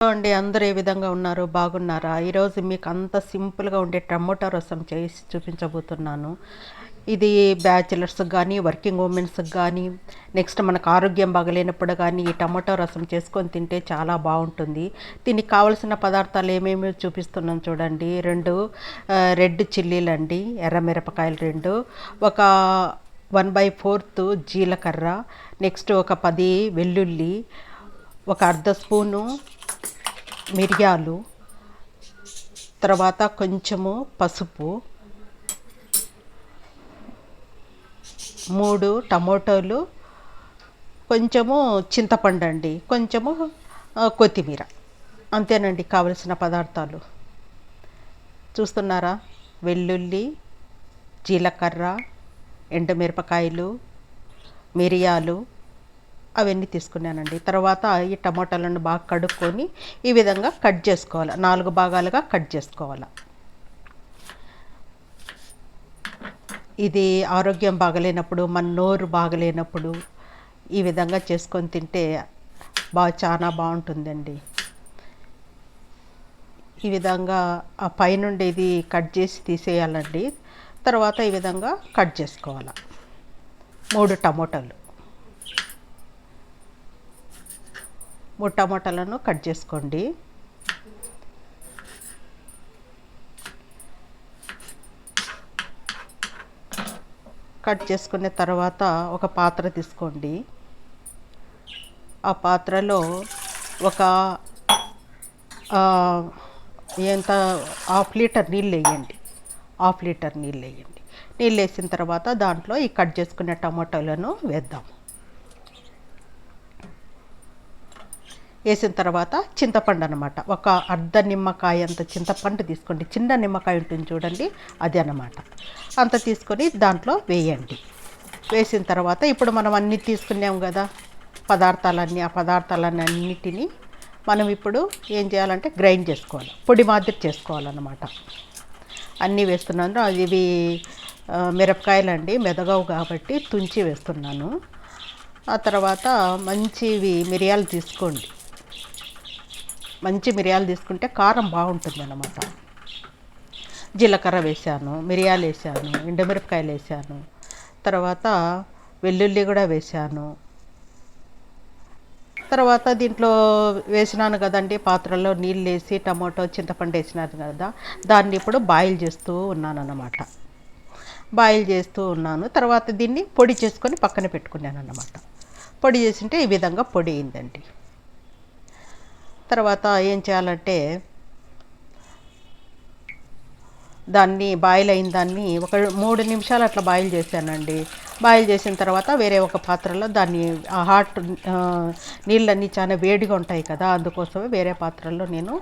Hello అండి, అందరూ ఏ విధంగా ఉన్నారు? బాగున్నారా? ఈరోజు మీకు అంత సింపుల్గా ఉండే టమోటా రసం చేసి చూపించబోతున్నాను. ఇది బ్యాచిలర్స్కి కానీ, వర్కింగ్ ఉమెన్స్కి కానీ, నెక్స్ట్ మనకు ఆరోగ్యం బాగలేనప్పుడు కానీ ఈ టమోటా రసం చేసుకొని తింటే చాలా బాగుంటుంది. దీనికి కావలసిన పదార్థాలు ఏమేమి చూపిస్తున్నాను చూడండి. 2 రెడ్ చిల్లీలు అండి, ఎర్రమిరపకాయలు 2, ఒక 1/4 జీలకర్ర, నెక్స్ట్ ఒక 10 వెల్లుల్లి, ఒక అర్ధ స్పూను మిరియాలు, తర్వాత కొంచెము పసుపు, 3 టమోటాలు, కొంచెము చింతపండు అండి, కొంచెము కొత్తిమీర. అంతేనండి కావలసిన పదార్థాలు. చూస్తున్నారా? వెల్లుల్లి, జీలకర్ర, ఎండుమిరపకాయలు, మిరియాలు అవన్నీ తీసుకున్నానండి. తర్వాత ఈ టమాటాలను బాగా కడుక్కొని ఈ విధంగా కట్ చేసుకోవాలి, 4 భాగాలుగా కట్ చేసుకోవాలి. ఇది ఆరోగ్యం బాగలేనప్పుడు, మన నోరు బాగలేనప్పుడు ఈ విధంగా చేసుకొని తింటే చాలా బాగుంటుందండి. ఈ విధంగా ఆ పైనుండి ఇది కట్ చేసి తీసేయాలండి. తర్వాత ఈ విధంగా కట్ చేసుకోవాలి. 3 టమోటాలు, 3 టమాటాలను కట్ చేసుకోండి. కట్ చేసుకున్న తర్వాత ఒక పాత్ర తీసుకోండి. ఆ పాత్రలో ఒక ఎంత 1/2 లీటర్ నీళ్ళు వేయండి. 1/2 లీటర్ నీళ్ళు వేయండి. నీళ్ళు వేసిన తర్వాత దాంట్లో ఈ కట్ చేసుకునే టమాటాలను వేద్దాం. వేసిన తర్వాత చింతపండు అనమాట, ఒక అర్ధ నిమ్మకాయ అంత చింతపండు తీసుకోండి. చిన్న నిమ్మకాయ ఉంటుంది చూడండి, అది అన్నమాట. అంత తీసుకొని దాంట్లో వేయండి. వేసిన తర్వాత ఇప్పుడు మనం అన్నీ తీసుకున్నాం కదా పదార్థాలన్నీ, ఆ పదార్థాలన్నిటినీ మనం ఇప్పుడు ఏం చేయాలంటే గ్రైండ్ చేసుకోవాలి, పొడి మాదిరి చేసుకోవాలన్నమాట. అన్నీ వేస్తున్నాను. ఇవి మిరపకాయలు అండి, మెదగవు కాబట్టి తుంచి వేస్తున్నాను. ఆ తర్వాత మంచివి మిరియాలు తీసుకోండి. మంచి మిరియాలు తీసుకుంటే కారం బాగుంటుంది అన్నమాట. జీలకర్ర వేసాను, మిరియాలు వేసాను, ఎండుమిరపకాయలు వేసాను, తర్వాత వెల్లుల్లి కూడా వేసాను. తర్వాత దీంట్లో వేసినాను కదండి, పాత్రలో నీళ్ళు వేసి టమాటో చింతపండు వేసినాను కదా, దాన్ని ఇప్పుడు బాయిల్ చేస్తూ ఉన్నాను అన్నమాట. బాయిల్ చేస్తూ ఉన్నాను. తర్వాత దీన్ని పొడి చేసుకొని పక్కన పెట్టుకున్నాను అన్నమాట. పొడి చేసింటే ఈ విధంగా పొడి అయిందండి. తర్వాత ఏం చేయాలంటే దాన్ని బాయిల్ అయిన దాన్ని ఒక 3 నిమిషాలు అట్లా బాయిల్ చేశానండి. బాయిల్ చేసిన తర్వాత వేరే ఒక పాత్రలో దాన్ని హాట్ నీళ్ళన్నీ చాలా వేడిగా ఉంటాయి కదా, అందుకోసమే వేరే పాత్రలో నేను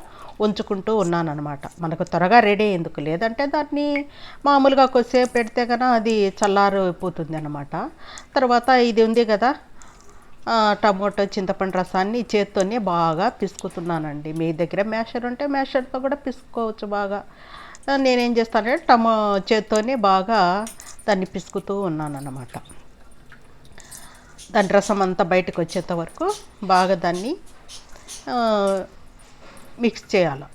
ఉంచుకుంటూ ఉన్నానన్నమాట. మనకు త్వరగా రెడీ అయ్యేందుకు, లేదంటే దాన్ని మామూలుగా కొద్దిసేపు పెడితే కన్నా అది చల్లారిపోతుంది అన్నమాట. తర్వాత ఇది ఉంది కదా టమోటో చింతపండు రసాన్ని చేత్తోనే బాగా పిసుకుతున్నానండి. మీ దగ్గర మ్యాషర్ ఉంటే మ్యాషర్తో కూడా పిసుకోవచ్చు బాగా. నేనేం చేస్తానంటే చేత్తోనే బాగా దాన్ని పిసుకుతూ ఉన్నాను అన్నమాట. దాని రసం అంతా బయటకు వచ్చేంత వరకు బాగా దాన్ని మిక్స్ చేయాలి.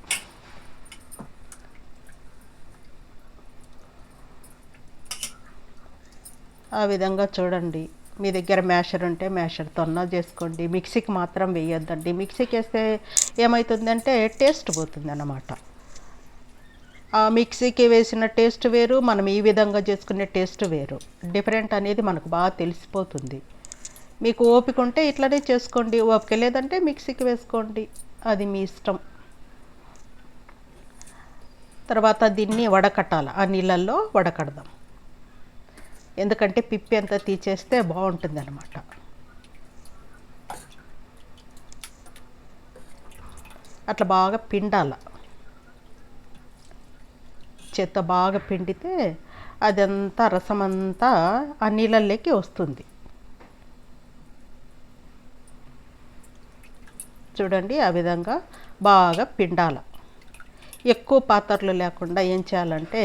ఆ విధంగా చూడండి. మీ దగ్గర మ్యాషర్ ఉంటే మ్యాషర్తోన్నా చేసుకోండి. మిక్సీకి మాత్రం వేయొద్దండి. మిక్సీకి వేస్తే ఏమవుతుందంటే టేస్ట్ పోతుంది అన్నమాట. ఆ మిక్సీకి వేసిన టేస్ట్ వేరు, మనం ఈ విధంగా చేసుకునే టేస్ట్ వేరు. డిఫరెంట్ అనేది మనకు బాగా తెలిసిపోతుంది. మీకు ఓపిక ఉంటే ఇట్లనే చేసుకోండి, ఓపిక లేదంటే మిక్సీకి వేసుకోండి, అది మీ ఇష్టం. తర్వాత దీన్ని వడకట్టాలి, ఆ నీళ్ళల్లో వడకడదాం. ఎందుకంటే పిప్పి అంతా తీసేస్తే బాగుంటుంది అన్నమాట. అట్లా బాగా పిండాల, చేత్తో బాగా పిండితే అదంతా రసం అంతా ఆ నీళ్ళల్లోకి వస్తుంది. చూడండి, ఆ విధంగా బాగా పిండాల. ఎక్కువ పాత్రలు లేకుండా ఏం చేయాలంటే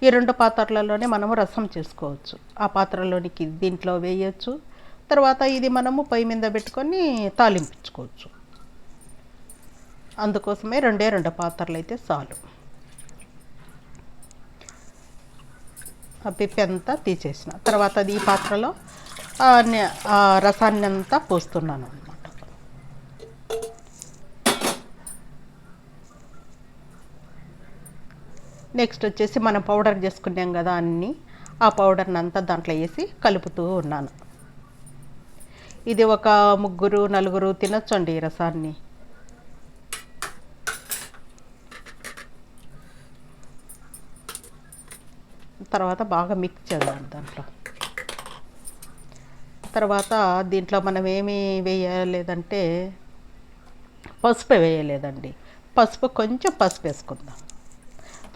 ఈ 2 పాత్రలలోనే మనము రసం చేసుకోవచ్చు. ఆ పాత్రలోనికి దీంట్లో వేయచ్చు. తర్వాత ఇది మనము పొయ్యి మీద పెట్టుకొని తాలింపించుకోవచ్చు. అందుకోసమే రెండు పాత్రలు అయితే చాలు. ఆ పిప్పి అంతా తీసేసిన తర్వాత అది ఈ పాత్రలో ఆ రసాన్ని అంతా పోస్తున్నాను అనమాట. నెక్స్ట్ వచ్చేసి మనం పౌడర్ చేసుకున్నాం కదా అన్నీ, ఆ పౌడర్ని అంతా దాంట్లో వేసి కలుపుతూ ఉన్నాను. ఇది ఒక 3-4 తినొచ్చండి ఈ రసాన్ని. తర్వాత బాగా మిక్స్ చేద్దాం దాంట్లో. తర్వాత దీంట్లో మనం ఏమీ వేయలేదంటే పసుపు వేయలేదండి. కొంచెం పసుపు వేసుకుందాం.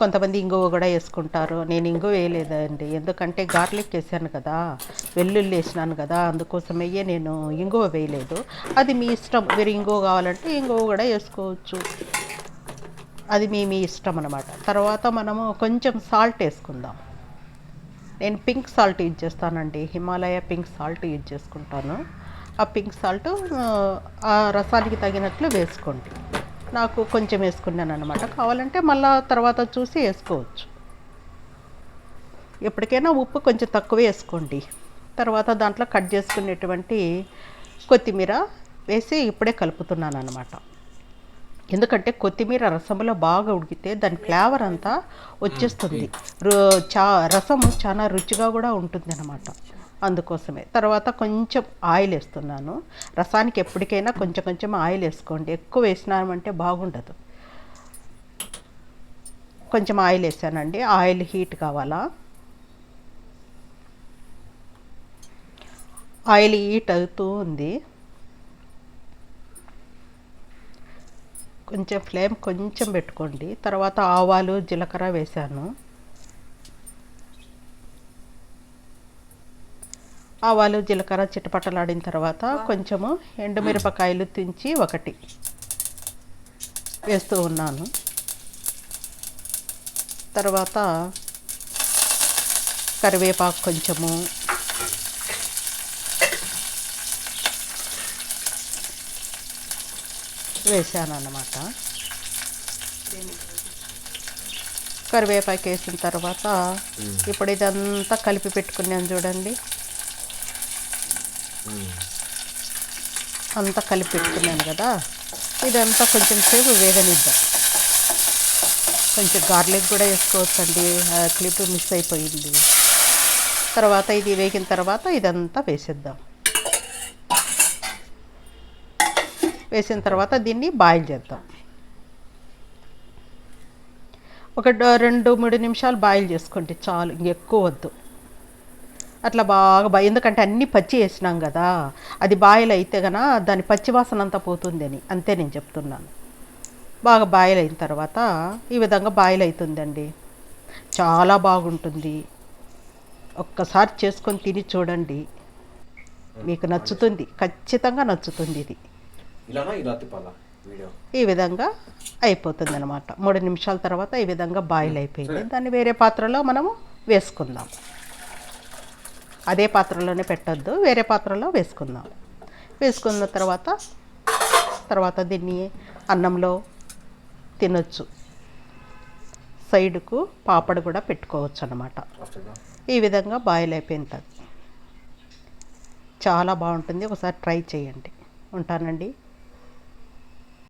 కొంతమంది ఇంగువ కూడా వేసుకుంటారు. నేను ఇంగువ వేయలేదండి, ఎందుకంటే గార్లిక్ వేసాను కదా, వెల్లుల్లి వేసినాను కదా, అందుకోసమయ్యే నేను ఇంగువ వేయలేదు. అది మీ ఇష్టం, మీరు ఇంగువ కావాలంటే ఇంగువ కూడా వేసుకోవచ్చు, అది మీ ఇష్టం అన్నమాట. తర్వాత మనము కొంచెం సాల్ట్ వేసుకుందాం. నేను పింక్ సాల్ట్ యూజ్ చేస్తానండి, హిమాలయ పింక్ సాల్ట్ యూజ్ చేసుకుంటాను. ఆ పింక్ సాల్ట్ ఆ రసానికి తగినట్లు వేసుకోండి. నాకు కొంచెం వేసుకున్నాను అనమాట, కావాలంటే మళ్ళీ తర్వాత చూసి వేసుకోవచ్చు. ఎప్పటికైనా ఉప్పు కొంచెం తక్కువ వేసుకోండి. తర్వాత దాంట్లో కట్ చేసుకునేటువంటి కొత్తిమీర వేసి ఇప్పుడే కలుపుతున్నాను అనమాట. ఎందుకంటే కొత్తిమీర రసంలో బాగా ఉడికితే దాని ఫ్లేవర్ అంతా వచ్చేస్తుంది, రసము చాలా రుచిగా కూడా ఉంటుంది అన్నమాట. అందుకోసమే తర్వాత కొంచెం ఆయిల్ వేస్తున్నాను. రసానికి ఎప్పటికైనా కొంచెం ఆయిల్ వేసుకోండి, ఎక్కువ వేసినామంటే బాగుండదు. కొంచెం ఆయిల్ వేసానండి, ఆయిల్ హీట్ కావాలా. ఆయిల్ హీట్ అవుతూ ఉంది, కొంచెం ఫ్లేమ్ కొంచెం పెట్టుకోండి. తర్వాత ఆవాలు జీలకర్ర వేసాను. ఆవాలు జీలకర్ర చిటపటలాడిన తర్వాత కొంచెము ఎండుమిరపకాయలు తుంచి ఒకటి వేస్తూ ఉన్నాను. తర్వాత కరివేపాకు కొంచెము, వేసాను అన్నమాట. కరివేపాకు వేసిన తర్వాత ఇప్పుడు ఇదంతా కలిపి పెట్టుకున్నాను చూడండి, అంతా కలిపి పెట్టుకున్నాను కదా, ఇదంతా కొంచెం సేపు వేగనిద్దాం. కొంచెం గార్లిక్ కూడా వేసుకోవచ్చండి, క్లిప్ మిస్ అయిపోయింది. తర్వాత ఇది వేగిన తర్వాత ఇదంతా వేసేద్దాం. వేసిన తర్వాత దీన్ని బాయిల్ చేద్దాం. ఒక 2-3 నిమిషాలు బాయిల్ చేసుకోండి చాలు, ఇంకెక్కువ వద్దు. అట్లా బాగా ఎందుకంటే అన్నీ పచ్చి వేసినాం కదా, అది బాయిల్ అయితే కనుక దాని పచ్చివాసన అంతా పోతుందని, అంతే నేను చెప్తున్నాను. బాగా బాయిల్ అయిన తర్వాత ఈ విధంగా బాయిల్ అవుతుందండి, చాలా బాగుంటుంది. ఒక్కసారి చేసుకొని తిని చూడండి, మీకు నచ్చుతుంది, ఖచ్చితంగా నచ్చుతుంది. ఇది ఈ విధంగా అయిపోతుంది అనమాట. 3 నిమిషాల తర్వాత ఈ విధంగా బాయిల్ అయిపోయింది. దాన్ని వేరే పాత్రలో మనము వేసుకుందాం. అదే పాత్రలోనే పెట్టద్దు, వేరే పాత్రలో వేసుకుందాం. వేసుకున్న తర్వాత దీన్ని అన్నంలో తినొచ్చు, సైడ్కు పాపడు కూడా పెట్టుకోవచ్చు అన్నమాట. ఈ విధంగా బాయిల్ అయిపోయింది, చాలా బాగుంటుంది. ఒకసారి ట్రై చేయండి. ఉంటానండి.